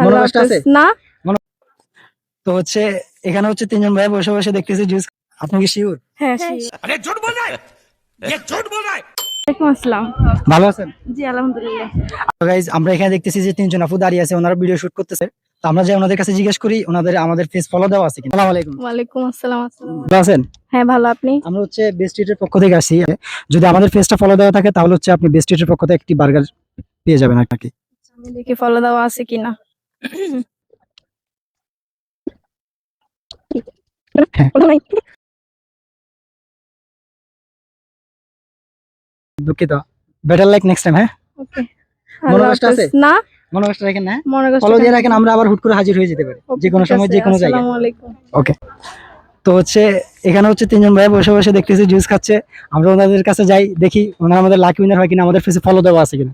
মনে কষ্ট আছে না। তো হচ্ছে এখানে হচ্ছে তিনজন ভাই বসে বসে দেখতেছি জুস। আপনি কি শিওর? হ্যাঁ ওয়ালাইকুম আসসালাম। ভালো আছেন? জি আলহামদুলিল্লাহ। গাইজ আমরা এখানে দেখতেছি যে তিনজন আপু দাঁড়িয়ে আছে, ওনারা ভিডিও শুট করতেছে। তো আমরা যে ওনাদের কাছে জিজ্ঞেস করি ওনাদের আমাদের ফেস ফলো দেওয়া আছে কিনা। আসসালামু আলাইকুম। ওয়ালাইকুম আসসালাম। ভালো আছেন? হ্যাঁ ভালো, আপনি? আমরা হচ্ছে বেস্ট স্ট্রিটের পক্ষ থেকে আসি। যদি আমাদের ফেসটা ফলো দেওয়া থাকে তাহলে হচ্ছে আপনি বেস্ট স্ট্রিটের পক্ষ থেকে একটি বার্গার পেয়ে যাবেন আপনাকে। আমি দেখি ফলো দেওয়া আছে কিনা। হ্যাঁ। দুঃখিত, বেটার লাইক নেক্সট টাইম। হ্যাঁ, ওকে। মনে কষ্ট আছে? না, মনে কষ্ট রাখেন না। মনে কষ্ট ফলো দিয়ে রাখেন, আমরা আবার হুট করে হাজির হয়ে যেতে পারি যে কোনো সময় যে কোনো জায়গায়। আসসালামু আলাইকুম। ওকে। তো হচ্ছে এখানে হচ্ছে তিনজন ভাই বসে বসে দেখতেছি জুস খাচ্ছে। আমরা ওনাদের কাছে যাই, দেখি ওনারা আমাদের লাকি উইনার হয় কিনা, আমাদের ফেসে ফলো দেওয়া আছে কিনা।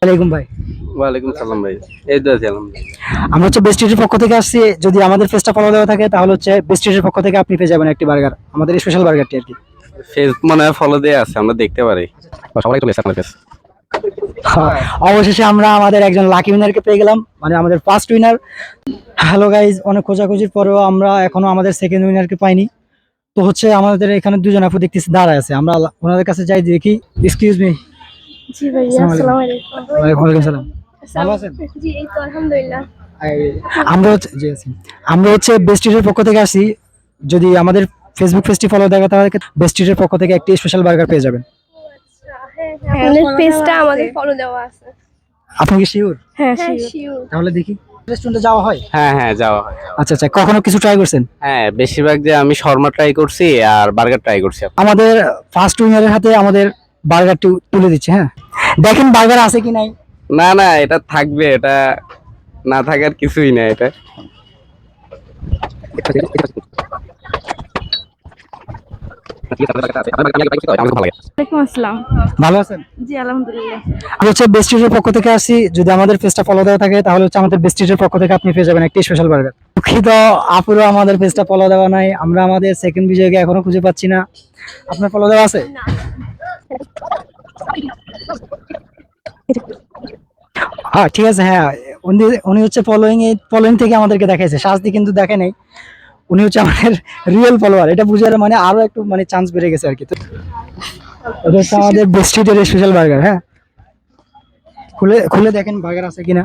ওয়ালাইকুম ভাই। ওয়ালাইকুম সালাম ভাই। এই তো আছি আলহামদুলিল্লাহ। আমরা হচ্ছে বেস্ট স্ট্রিটের পক্ষ থেকে আসছি। যদি আমাদের ফেসটা ফলো দেওয়া থাকে তাহলে হচ্ছে বেস্ট স্ট্রিটের পক্ষ থেকে আপনি পেয়ে যাবেন একটি বার্গার, আমাদের স্পেশাল বার্গারটি আর কি। ফেস মনে হয় ফলো দিয়ে আছে, আমরা দেখতে পারি। সবাই চলে এসে আপনার ফেস। অবশেষে আমরা আমাদের একজন লাকি উইনারকে পেয়ে গেলাম, মানে আমাদের ফার্স্ট উইনার। হ্যালো গাইজ, অনেক খোঁজাখুঁজির পরেও আমরা এখনো আমাদের সেকেন্ড উইনারকে পাইনি। তো হচ্ছে আমাদের এখানে দুজন আপু দেখতেছি দাঁড়ায় আছে, আমরা ওনাদের কাছে যাই, দেখি। Excuse me. জি ভাইয়া, আসসালামু আলাইকুম। ওয়ালাইকুম সালাম। ভালো আছেন? জি এই তো আলহামদুলিল্লাহ। আমরা হচ্ছে জি আছি। আমরা হচ্ছে বেস্ট স্ট্রিটের পক্ষ থেকে আসি। যদি আমাদের ফেসবুক পেজটি ফলো দেওয়া তাহলে বেস্ট স্ট্রিটের পক্ষ থেকে একটি স্পেশাল বার্গার পেয়ে যাবেন। আমাদের পেজটা আমাদের ফলো দেওয়া আছে। আপনি কি শিওর? হ্যাঁ শিওর। তাহলে দেখি। রেস্টুরেন্টে যাওয়া হয়? হ্যাঁ হ্যাঁ, যাওয়া হয়। আচ্ছা আচ্ছা, কখনো কিছু ট্রাই করছেন? হ্যাঁ, বেশিরভাগ যে আমি শর্মা ট্রাই করছি আর বার্গার ট্রাই করছি। আমাদের ফার্স্ট উইনারের হাতে আমাদের বার্গারটি তুলে দিচ্ছে। হ্যাঁ, দেখেন বার্গার আছে কি নাই। না না, এটা থাকবে, এটা না থাকার কিছুই না এটা। ওয়ালাইকুম আসসালাম। ভালো আছেন? জি আলহামদুলিল্লাহ। আমি হচ্ছে বেস্ট স্ট্রিটের পক্ষ থেকে আসি। যদি আমাদের পেজটা ফলো দেওয়া থাকে তাহলে হচ্ছে আমাদের বেস্ট স্ট্রিটের পক্ষ থেকে আপনি পেয়ে যাবেন একটি স্পেশাল বার্গার। দুঃখিত, আপুরো আমাদের পেজটা ফলো দেওয়া নাই। আমরা আমাদের সেকেন্ড বিজয়কে এখনো খুঁজে পাচ্ছি না। আপনার ফলো দেওয়া আছে? হ্যাঁ ঠিক আছে। হ্যাঁ, উনি হচ্ছে ফলোইং থেকে আমাদেরকে দেখাইছে, শাস্তি কিন্তু দেখে নাই। উনি হচ্ছে আমাদের রিয়েল ফলোয়ার, এটা বুঝার মানে আরো একটু মানে চান্স বেড়ে গেছে আর কি। তো এটা হচ্ছে আমাদের বেস্ট স্ট্রিটের স্পেশাল বার্গার। হ্যাঁ, খুলে খুলে দেখেন বার্গার আছে কিনা।